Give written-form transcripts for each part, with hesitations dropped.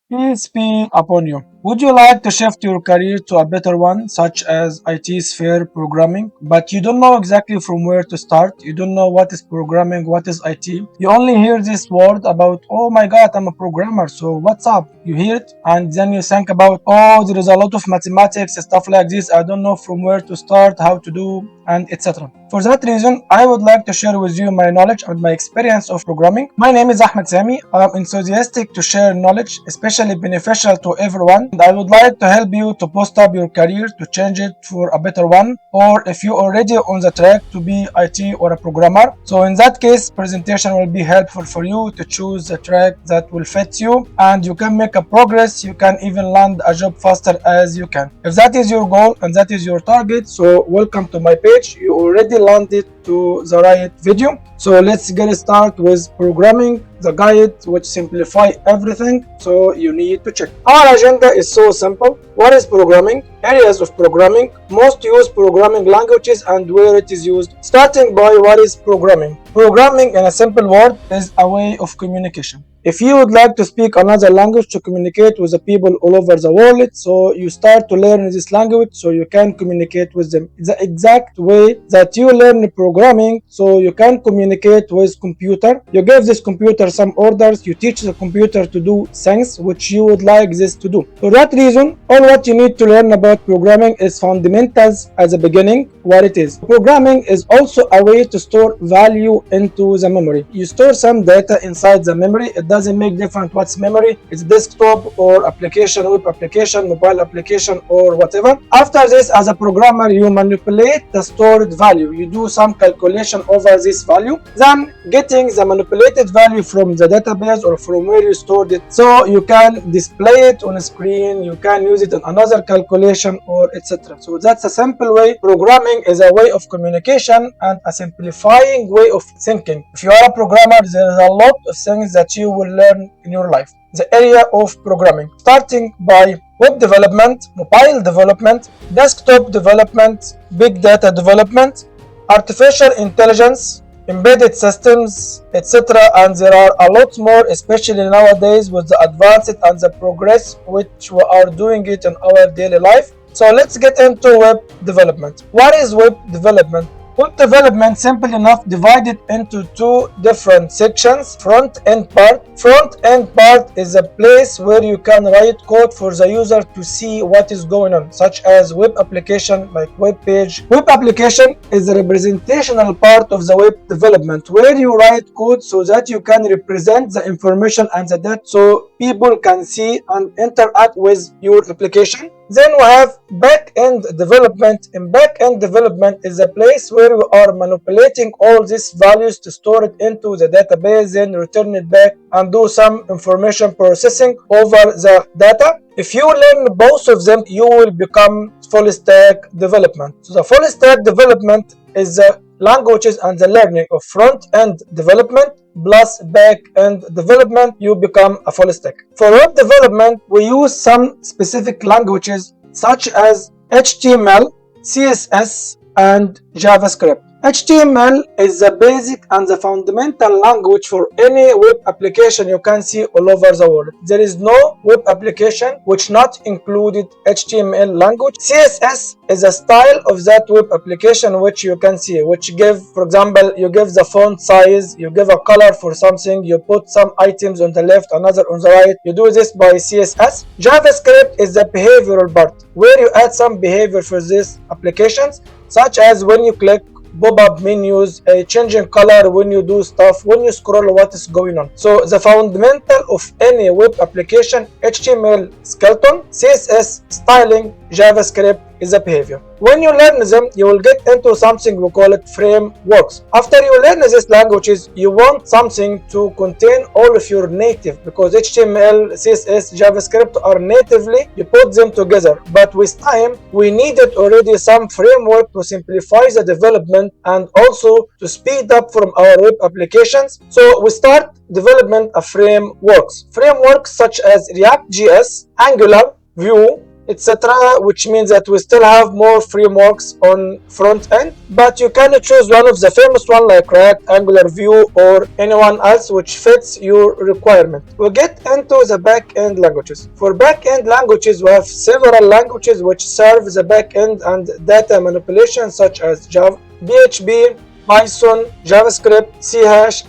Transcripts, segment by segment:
Peace be upon you. Would you like to shift your career to a better one, such as IT sphere programming, but you don't know exactly from where to start? You don't know what is programming, what is IT. You only hear this word about, oh my god, I'm a programmer, so what's up? You hear it, and then you think about, oh, there is a lot of mathematics, stuff like this. I don't know from where to start, how to do, and etc. For that reason, I would like to share with you my knowledge and my experience of programming. My name is Ahmed Sami. I'm enthusiastic to share knowledge, especially beneficial to everyone. And I would like to help you to boost up your career, to change it for a better one, or if you're already on the track to be IT or a programmer. So in that case, presentation will be helpful for you to choose the track that will fit you, and you can make a progress. You can even land a job faster as you can. If that is your goal and that is your target, so welcome to my page. You already landed to the right video. So let's get started with programming, the guide which simplify everything, so you need to check. Our agenda is so simple. What is programming? Areas of programming, most used programming languages and where it is used. Starting by what is programming. Programming in a simple word is a way of communication. If you would like to speak another language to communicate with the people all over the world, so you start to learn this language so you can communicate with them. It's the exact way that you learn programming so you can communicate with computer. You give this computer some orders, you teach the computer to do things which you would like this to do. For that reason, all what you need to learn about programming is fundamentals at the beginning, what it is. Programming is also a way to store value into the memory. You store some data inside the memory. It doesn't make difference what's memory. It's desktop or application, web application, mobile application, or whatever. After this, as a programmer, you manipulate the stored value. You do some calculation over this value, then getting the manipulated value from the database or from where you stored it, so you can display it on a screen, you can use it in another calculation, or etc. So that's a simple way. Programming is a way of communication and a simplifying way of thinking. If you are a programmer, there is a lot of things that you will learn in your life. The area of programming, starting by web development, mobile development, desktop development, big data development, artificial intelligence, embedded systems, etc. And there are a lot more, especially nowadays with the advances and the progress which we are doing it in our daily life. So let's get into web development. What is web development? Web development, simple enough, divided into two different sections. Front end part. Front end part is a place where you can write code for the user to see what is going on, such as web application, like web page. Web application is the representational part of the web development, where you write code so that you can represent the information and the data so people can see and interact with your application. Then we have back-end development. In back-end development is a place where we are manipulating all these values to store it into the database, then return it back and do some information processing over the data. If you learn both of them, you will become full stack development. So the full stack development is the languages and the learning of front-end development plus back-end development, you become a full stack. For web development, we use some specific languages such as HTML, CSS, and JavaScript. HTML is the basic and the fundamental language for any web application you can see all over the world. There is no web application which not included HTML language. CSS is a style of that web application which you can see, which give, for example, you give the font size, you give a color for something, you put some items on the left, another on the right. You do this by CSS. JavaScript is the behavioral part, where you add some behavior for these applications, such as when you click, pop-up menus, changing color when you do stuff, when you scroll, what is going on. So the fundamental of any web application, HTML skeleton, CSS styling, JavaScript is a behavior. When you learn them, you will get into something we call it frameworks. After you learn these languages, you want something to contain all of your native, because HTML, CSS, JavaScript are natively, you put them together. But with time, we needed already some framework to simplify the development and also to speed up from our web applications. So we start development of frameworks. Frameworks such as React.js, Angular, Vue, etc., which means that we still have more frameworks on front end, but you can choose one of the famous one like React, Angular, Vue, or anyone else which fits your requirement. We'll get into the back-end languages. For back-end languages, we have several languages which serve the back-end and data manipulation, such as Java, PHP, Python, JavaScript, C#,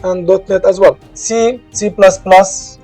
and .NET as well. C, C++,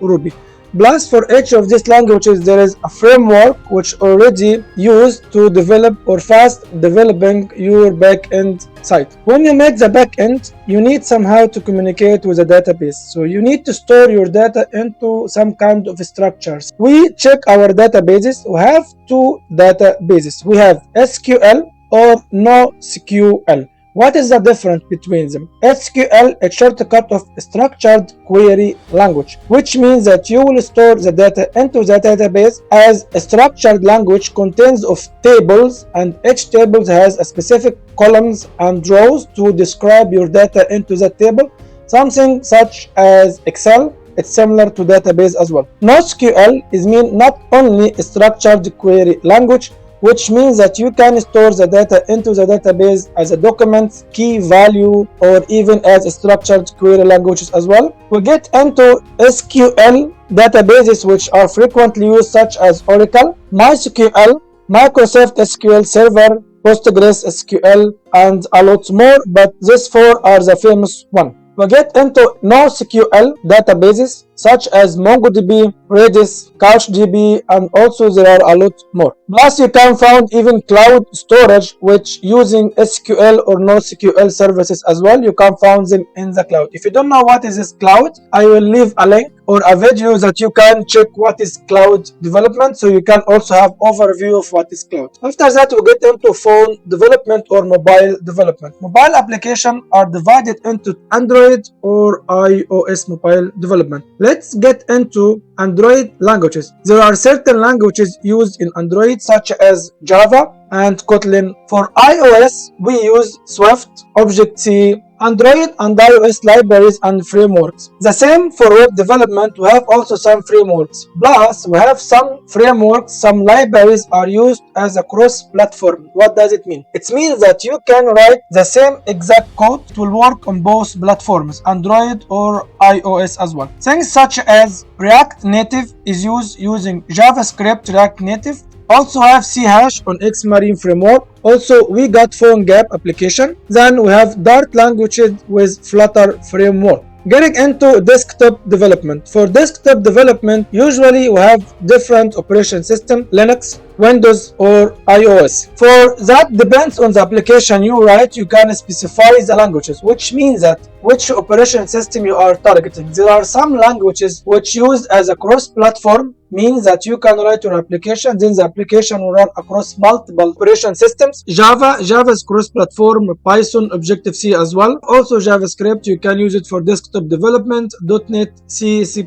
Ruby. Plus, for each of these languages, there is a framework which already used to develop or fast developing your backend site. When you make the backend, you need somehow to communicate with a database. So you need to store your data into some kind of structures. We check our databases. We have two databases. We have SQL or NoSQL. What is the difference between them? SQL, a shortcut of structured query language, which means that you will store the data into the database as a structured language contains of tables, and each table has a specific columns and rows to describe your data into the table, something such as Excel. It's similar to database as well. NoSQL is mean not only a structured query language, which means that you can store the data into the database as a document, key value, or even as a structured query languages as well. We get into SQL databases which are frequently used, such as Oracle, MySQL, Microsoft SQL Server, Postgres SQL, and a lot more, but these four are the famous one. We get into NoSQL databases such as MongoDB, Redis, CouchDB, and also there are a lot more. Plus, you can find even cloud storage which using SQL or NoSQL services as well. You can find them in the cloud. If you don't know what is this cloud, I will leave a link or a video that you can check what is cloud development, so you can also have overview of what is cloud. After that, we get into phone development or mobile development. Mobile applications are divided into Android or iOS mobile development. Let's get into Android languages. There are certain languages used in Android such as Java and Kotlin. For iOS, we use Swift, Objective-C, Android and iOS libraries and frameworks. The same for web development, we have also some frameworks. Plus, we have some frameworks, some libraries are used as a cross-platform. What does it mean? It means that you can write the same exact code. It will work on both platforms, Android or iOS as well. Things such as React Native is used using JavaScript React Native. Also have C# on Xmarine framework. Also, we got PhoneGap application. Then we have Dart languages with Flutter framework. Getting into desktop development. For desktop development, usually we have different operation system, Linux, Windows, or iOS. For that depends on the application you write, you can specify the languages, which means that which operation system you are targeting. There are some languages which used as a cross-platform, means that you can write your application, then the application will run across multiple operation systems. Java is cross-platform, Python, Objective-C as well. Also JavaScript, you can use it for desktop development, .NET, C, C++,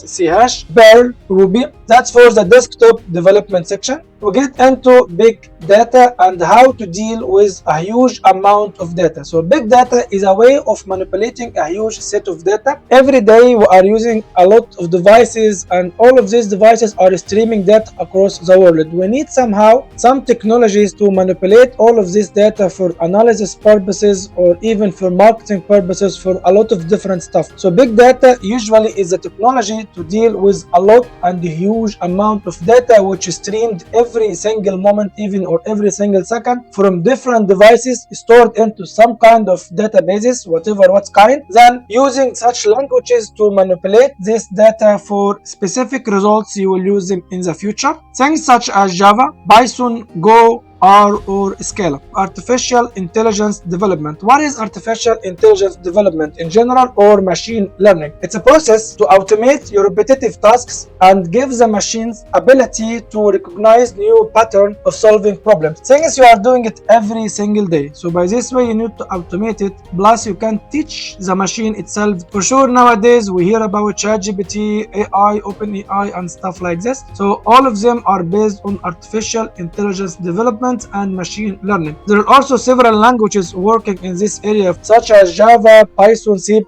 C#, Perl, Ruby. That's for the desktop development section. We get into big data and how to deal with a huge amount of data. So big data is a way of manipulating a huge set of data. Every day we are using a lot of devices, and all of these devices are streaming data across the world. We need somehow some technologies to manipulate all of this data for analysis purposes or even for marketing purposes, for a lot of different stuff. So big data usually is a technology to deal with a lot and huge amount of data which is streamed every single moment, even or every single second, from different devices, stored into some kind of databases, whatever what kind, then using such languages to manipulate this data for specific results you will use them in the future. Things such as Java, Python, Go, R, or Scala. Artificial intelligence development. What is artificial intelligence development in general, or machine learning? It's a process to automate your repetitive tasks and give the machines ability to recognize new pattern of solving problems. Things you are doing it every single day. So by this way you need to automate it. Plus you can teach the machine itself. For sure nowadays we hear about ChatGPT, AI, OpenAI and stuff like this. So all of them are based on artificial intelligence development and machine learning. There are also several languages working in this area such as Java, Python, C++,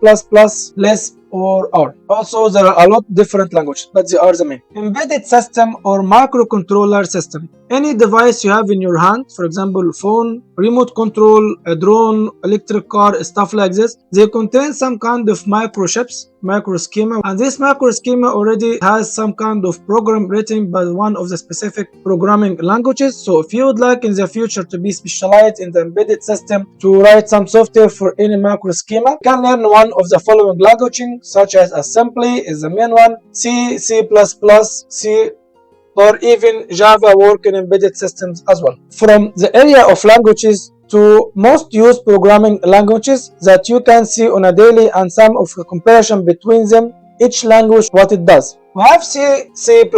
Lisp, or R. Also, there are a lot different languages, but they are the main. Embedded system or microcontroller system. Any device you have in your hand, for example, phone, remote control, a drone, electric car, stuff like this, they contain some kind of microchips, micro schema, and this micro schema already has some kind of program written by one of the specific programming languages. So if you would like in the future to be specialized in the embedded system to write some software for any micro schema, you can learn one of the following languages, such as assembly is the main one, C, C++, C, or even Java work in embedded systems as well. From the area of languages to most used programming languages that you can see on a daily and some of the comparison between them, each language what it does. We have C, C++.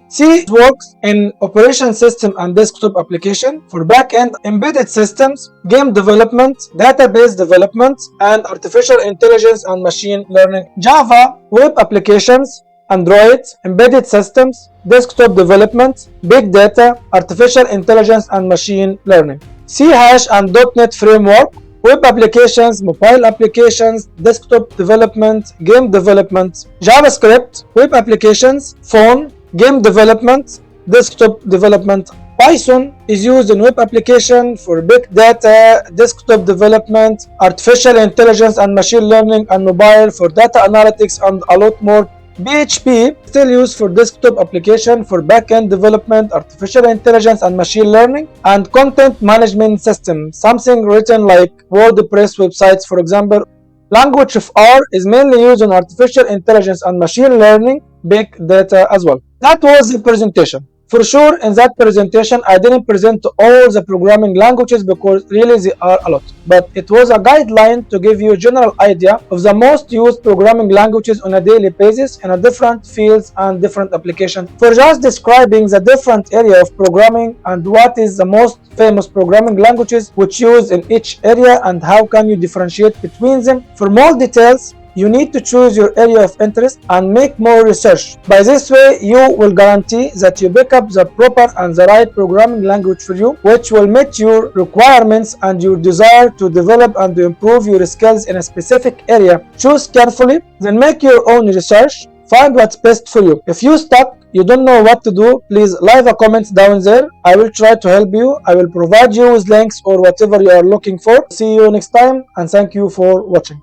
C works in operation system and desktop application for back-end embedded systems, game development, database development, and artificial intelligence and machine learning. Java, web applications, Android, embedded systems, desktop development, big data, artificial intelligence and machine learning. C# and .NET framework, web applications, mobile applications, desktop development, game development. JavaScript, web applications, phone, game development, desktop development. Python is used in web application for big data, desktop development, artificial intelligence and machine learning, and mobile for data analytics and a lot more. PHP still used for desktop application for backend development, artificial intelligence and machine learning, and content management system, something written like WordPress websites, for example. Language of R is mainly used in artificial intelligence and machine learning, big data as well. That was the presentation. For sure, in that presentation, I didn't present all the programming languages because really they are a lot. But it was a guideline to give you a general idea of the most used programming languages on a daily basis in a different fields and different applications. For just describing the different area of programming and what is the most famous programming languages which used in each area and how can you differentiate between them. For more details, you need to choose your area of interest and make more research. By this way, you will guarantee that you pick up the proper and the right programming language for you, which will meet your requirements and your desire to develop and to improve your skills in a specific area. Choose carefully, then make your own research. Find what's best for you. If you stuck, you don't know what to do, please leave a comment down there. I will try to help you. I will provide you with links or whatever you are looking for. See you next time and thank you for watching.